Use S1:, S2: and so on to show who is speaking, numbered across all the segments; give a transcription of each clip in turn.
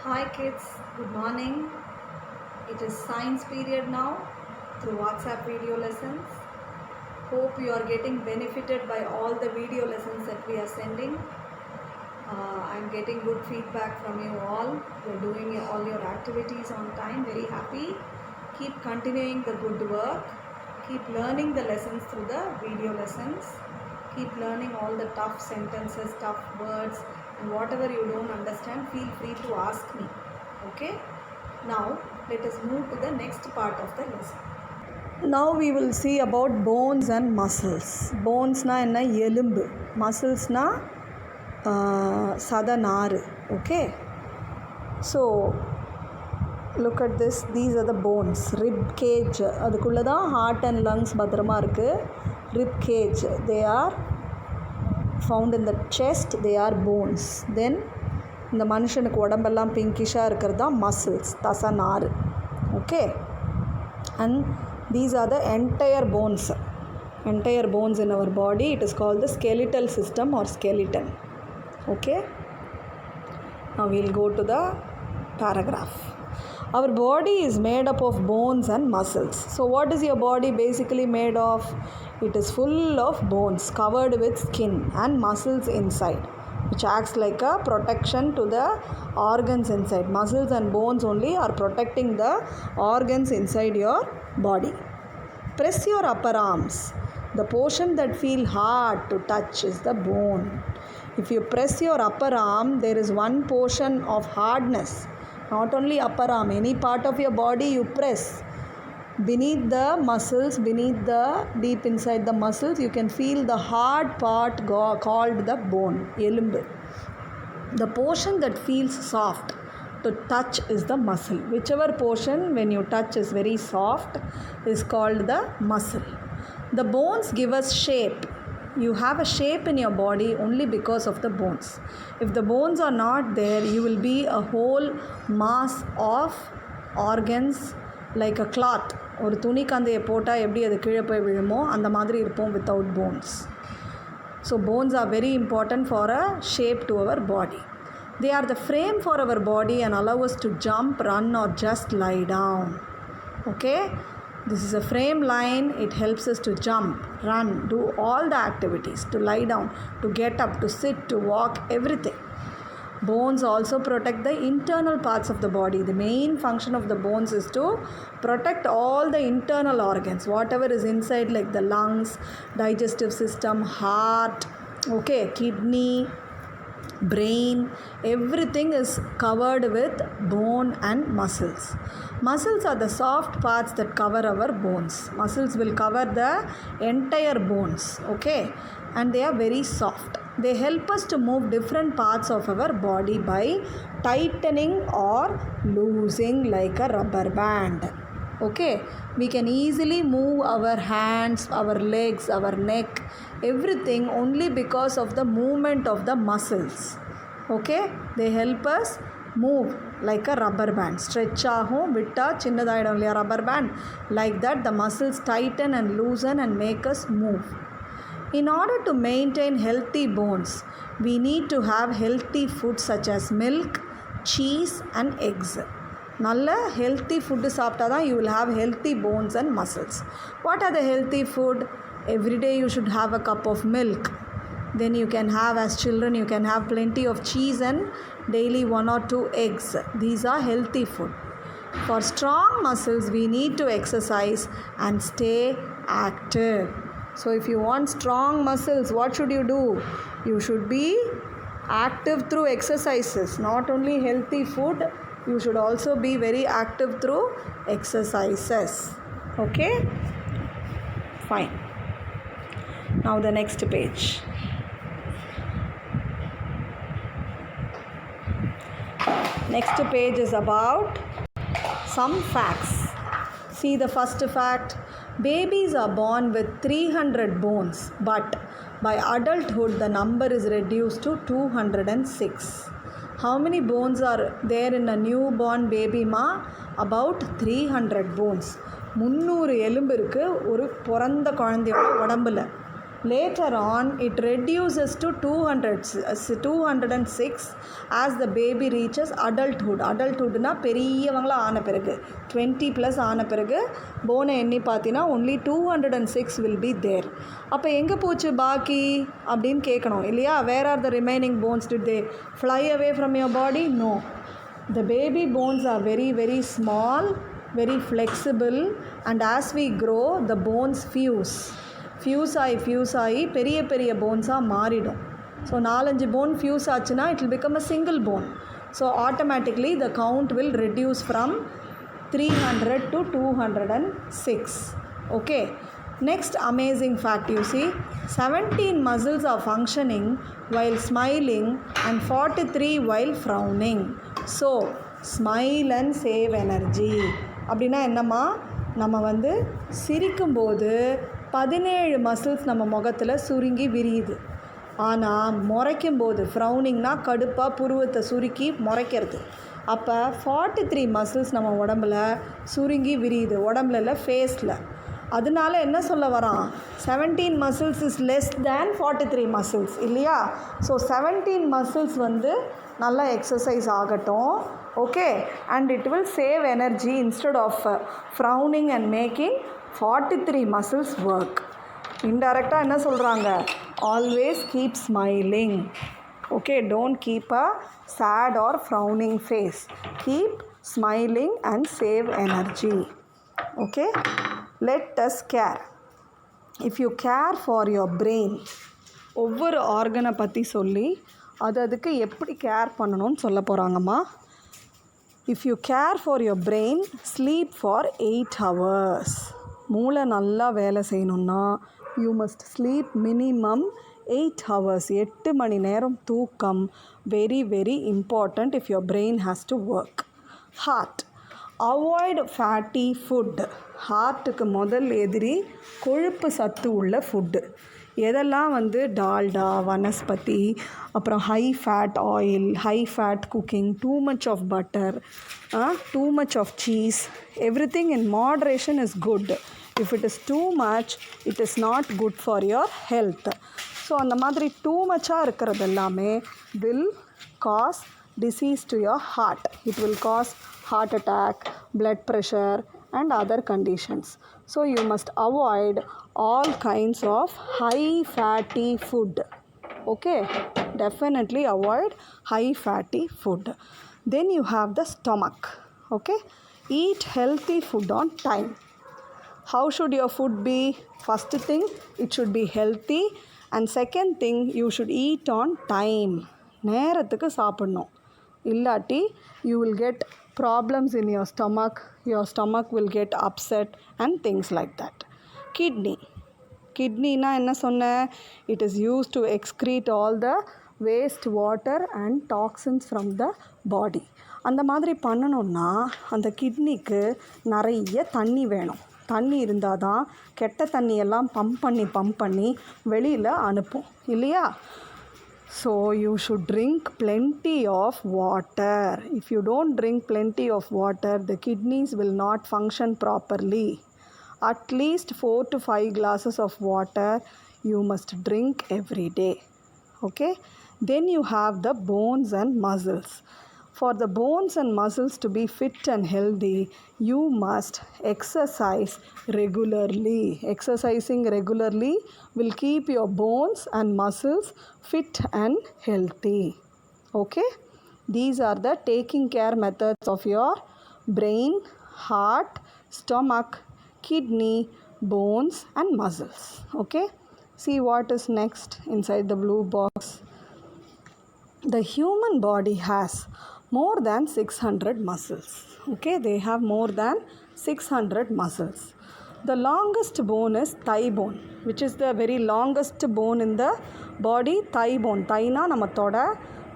S1: Hi kids, good morning. It is science period now through WhatsApp video lessons. Hope you are getting benefited by all the video lessons that we are sending. I'm getting good feedback from you all. You're doing all your activities on time, very happy. Keep continuing the good work. Keep learning the lessons through the video lessons. Keep learning all the tough sentences, tough words, and whatever you don't understand, feel free to ask me. Okay? Now, let us move to the next part of the lesson. Now we will see about bones and muscles. Bones na enna elumbu, muscles na sadanaru. Okay? So, look at this. These are the bones. Rib cage. அதுக்குள்ள தான் heart and lungs பத்திரமா இருக்கு. Rib cage. They are found in the chest. They are bones. Then இந்த மனுஷனுக்கு உடம்பெல்லாம் பிங்கிஷாக இருக்கிறது தான் muscles, தசை நார். Okay, and these are the entire bones in our body. It is called the skeletal system or skeleton. Okay, now we'll go to the paragraph. Our body is made up of bones and muscles. So what is your body basically made of? It is full of bones covered with skin and muscles inside, which acts like a protection to the organs inside. Muscles and bones only are protecting the organs inside your body. Press your upper arms. The portion that feel hard to touch is the bone. If you press your upper arm, there is one portion of hardness. Not only upper arm, any part of your body you press. Beneath the muscles, deep inside the muscles, you can feel the hard part called the bone, elumbu. The portion that feels soft to touch is the muscle. Whichever portion when you touch is very soft is called the muscle. The bones give us shape. You have a shape in your body only because of the bones. If the bones are not there, you will be a whole mass of organs like a cloth. ஒரு துணி கந்தையை போட்டால் எப்படி அது கீழே போய் விழுமோ அந்த மாதிரி இருப்போம் without bones. So bones are very important for a shape to our body. They are the frame for our body and allow us to jump, run or just lie down. Okay? This is a frame line. It helps us to jump, run, do all the activities, to lie down, to get up, to sit, to walk, everything. Bones also protect the internal parts of the body. The main function of the bones is to protect all the internal organs, whatever is inside, like the lungs, digestive system, heart, okay, kidney, brain, everything is covered with bone and muscles. Muscles are the soft parts that cover our bones. Muscles will cover the entire bones, okay, and they are very soft. They help us to move different parts of our body by tightening or loosing like a rubber band. Okay, we can easily move our hands, our legs, our neck, everything only because of the movement of the muscles. Okay, they help us move like a rubber band. Stretch ஆகும், விட்டா சின்னதாயிடும் இல்லையா rubber band. Like that the muscles tighten and loosen and make us move. In order to maintain healthy bones, we need to have healthy food such as milk, cheese and eggs. நல்ல healthy food சாப்பிட்டா தான் you will have healthy bones and muscles. What are the healthy food? Every day you should have a cup of milk. Then you can have, as children, you can have plenty of cheese and daily 1 or 2 eggs. These are healthy food. For strong muscles, we need to exercise and stay active. So if you want strong muscles, what should you do? You should be active through exercises. Not only healthy food, you should also be very active through exercises. Okay? Fine. Now the next page. Next page is about some facts. See the first fact. Babies are born with 300 bones, but by adulthood the number is reduced to 206. How many bones are there in a newborn baby ma? About 300 bones. 300 எலும்பு இருக்கு ஒரு பிறந்த குழந்தையோட உடம்புல. Later on, it reduces to 206 as the baby reaches adulthood. Adulthoodனா பெரியவங்களா ஆன பிறகு 20+ ஆன பிறகு போனை எண்ணி பார்த்தீங்கன்னா only 206 will be there. அப்போ எங்கே போச்சு பாக்கி அப்படின்னு கேட்கணும் இல்லையா? Where are the remaining bones? Did they fly away from your body? No. The baby bones are very, very small, very flexible, and as we grow, the bones fuse ஆகி பெரிய பெரிய போன்ஸாக மாறிடும். ஸோ 4-5 போன் ஃபியூஸ் ஆச்சுன்னா it will become a single phone. So automatically the count will reduce from 300 to 206. Okay, next amazing fact you see, 17 muscles are functioning while smiling and 43 while frowning. So smile and save energy. அப்படின்னா என்னம்மா, நம்ம சிரிக்கும்போது 17 muscles நம்ம முகத்தில் சுருங்கி விரியுது. ஆனால் முறைக்கும்போது ஃப்ரௌனிங்னா கடுப்பாக புருவத்தை சுருக்கி முறைக்கிறது. அப்போ 43 மசில்ஸ் நம்ம உடம்புல சுருங்கி விரியுது. உடம்புல இல்லை, ஃபேஸில். அதனால என்ன சொல்ல வரான், 17 muscles is less than 43 muscles இல்லையா? ஸோ 17 மசில்ஸ் நல்லா எக்ஸசைஸ் ஆகட்டும். Okay, and it will save energy instead of frowning and making 43 muscles work. இன்டைரக்டாக என்ன சொல்கிறாங்க, always keep smiling. Okay, don't keep a sad or frowning face. Keep smiling and save energy. Okay, let us care. If you care for your brain, ஒவ்வொரு ஆர்கனை பற்றி சொல்லி அதுக்கு எப்படி care பண்ணணும்னு சொல்ல போகிறாங்கம்மா. If you care for your brain, sleep for 8 hours. மூளை நல்லா வேலை செய்யணுன்னா you must sleep minimum 8 hours. 8 மணி நேரம் தூக்கம் very very important if your brain has to work. Heart, avoid fatty food. ஹார்ட்டுக்கு முதல் எதிரி கொழுப்பு சத்து உள்ள ஃபுட்டு. எதெல்லாம் டால்டா, வனஸ்பதி, அப்புறம் high fat oil, high fat cooking, too much of butter, too much of cheese, everything in moderation is good. If it is too much, it is not good for your health. So அந்த மாதிரி too மச்சாக இருக்கிறது எல்லாமே will cause disease to your heart. It will cause heart attack, blood pressure and other conditions. So you must avoid all kinds of high fatty food. Okay, definitely avoid high fatty food. Then you have the stomach. Okay, eat healthy food on time. How should your food be? First thing, it should be healthy, and second thing, you should eat on time. நேரத்துக்கு சாப்பிடணும். இல்லாட்டி you will get problems in your stomach will get upset and things like that. Kidneyனா என்ன சொன்னேன், it is used to excrete all the waste water and toxins from the body. அந்த மாதிரி பண்ணணுன்னா அந்த கிட்னிக்கு நிறைய தண்ணி வேணும். தண்ணி இருந்தால் தான் கெட்ட தண்ணியெல்லாம் பம்ப் பண்ணி வெளியில் அனுப்பும் இல்லையா? So you should drink plenty of water. If you don't drink plenty of water, the kidneys will not function properly. At least 4 to 5 glasses of water you must drink every day. Okay? Then you have the bones and muscles. For the bones and muscles to be fit and healthy, you must exercise regularly. Exercising regularly will keep your bones and muscles fit and healthy. Okay? These are the taking care methods of your brain, heart, stomach, kidney, bones and muscles. Okay? See what is next inside the blue box. The human body has more than 600 muscles. Okay, they have more than 600 muscles. The longest bone is thigh bone, which is the very longest bone in the body. Thigh bone. Thigh-na நம்ம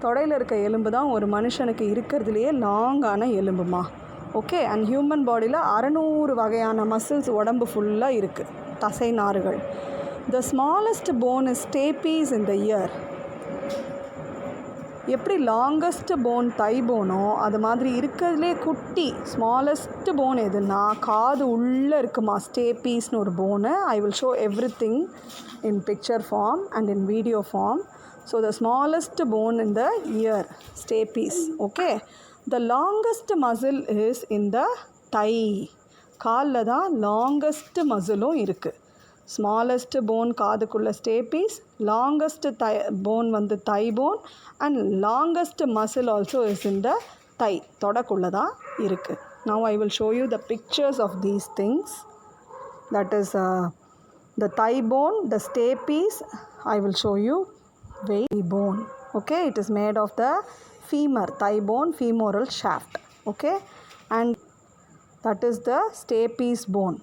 S1: தொடையில் இருக்க எலும்பு தான் ஒரு மனுஷனுக்கு இருக்கிறதுலையே லாங்கான எலும்புமா. Okay, and human பாடியில் 600 வகையான மசில்ஸ் உடம்பு ஃபுல்லாக இருக்குது, தசை நாறுகள். The smallest bone is stapes in the ear. எப்படி லாங்கஸ்ட் போன் தை போனோ அது மாதிரி இருக்கிறதுலே குட்டி ஸ்மாலஸ்ட் போன் எதுன்னா காது உள்ளே இருக்குமா ஸ்டேபீஸ்னு ஒரு bone. I will show everything in picture form and in video form. So the smallest bone in the ear stapes. Okay, the longest muscle is in the thigh. காலில் தான் longest மசிலும் இருக்குது. Smallest phone காதுக்குள்ள ஸ்டேபீஸ், longest bone வந்து thigh bone, and longest muscle also is in the thigh, தொடக்குள்ளே தான் இருக்குது. Now I will show you the pictures of these things. That is the thigh bone, the stapes. I will show you thigh bone. Okay, it is made of the femur, thigh bone, femoral shaft. Okay, and that is the stapes bone.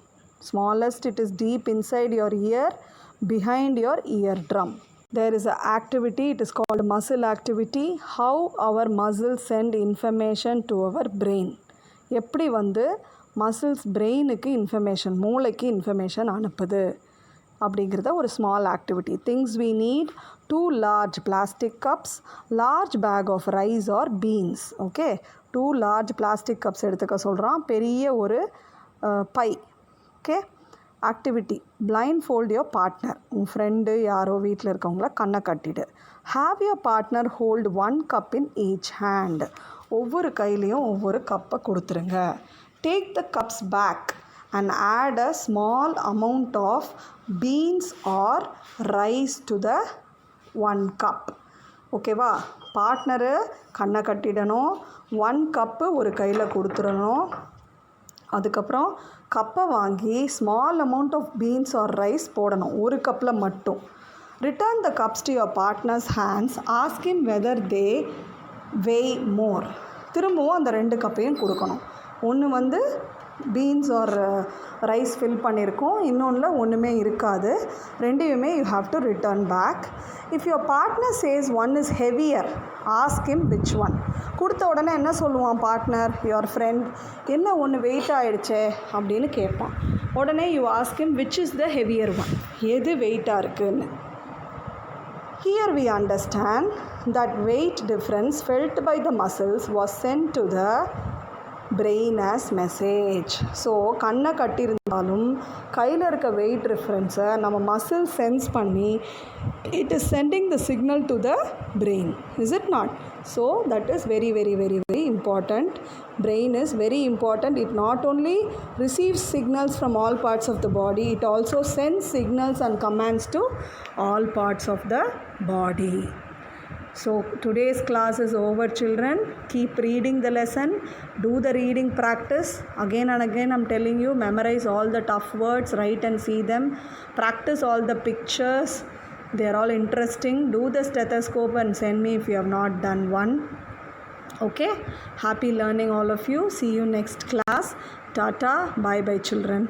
S1: Smallest, it is deep inside your ear, behind your eardrum. There is an activity, it is called muscle activity. How our muscles send information to our brain. எப்படி வந்து muscles பிரெயினுக்கு information, மூளைக்கு information அனுப்புது அப்படிங்கிறத ஒரு small activity. Things we need 2 large plastic cups, large bag of rice or beans. Okay, 2 large plastic cups எடுத்துக்க சொல்கிறான், பெரிய ஒரு பை. Okay, activity, blindfold your partner. உங்கள் ஃப்ரெண்டு யாரோ வீட்டில் இருக்கவங்கள கண்ணை கட்டிடு. Have your partner hold 1 cup in each hand. ஒவ்வொரு கையிலையும் ஒவ்வொரு கப்பை கொடுத்துருங்க. Take the cups back and add a small amount of beans or rice to the 1 cup. ஓகேவா, பார்ட்னரு கண்ணை கட்டிடணும், 1 கப்பு ஒரு கையில் கொடுத்துடணும். அதுக்கப்புறம் கப்பை வாங்கி small amount of beans or rice போடணும், ஒரு கப்பில் மட்டும். Return the cups to your partners hands. Ask him whether they weigh more. திரும்பவும் அந்த 2 கப்பையும் கொடுக்கணும். ஒன்று வந்து பீன்ஸ் ஆர் ரைஸ் ஃபில் பண்ணியிருக்கோம், இன்னொன்றில் ஒன்றுமே இருக்காது. ரெண்டையுமே you have to return back. If your partner says one is heavier, ask him which one. கொடுத்த உடனே என்ன சொல்லுவான் பார்ட்னர், யுவர் ஃப்ரெண்ட், என்ன ஒன்று வெயிட் ஆகிடுச்சே அப்படின்னு கேட்பான். உடனே you ask him which is the heavier one, எது வெயிட்டாக இருக்குன்னு. Here we understand that weight difference felt by the muscles was sent to the brain as message. So கண்ணை கட்டியிருந்தாலும் கையில் இருக்க வெயிட் டிஃப்ரென்ஸை நம்ம மசில் சென்ஸ் பண்ணி it is sending the signal to the brain. Is it not? So that is very very very very important. Brain is very important. It not only receives signals from all parts of the body, it also sends signals and commands to all parts of the body. So today's class is over, children. Keep reading the lesson. Do the reading practice. Again and again I'm telling you, memorize all the tough words, write and see them. Practice all the pictures. They are all interesting. Do the stethoscope and send me if you have not done one. Okay, happy learning all of you. See you next class. Tata, bye bye children.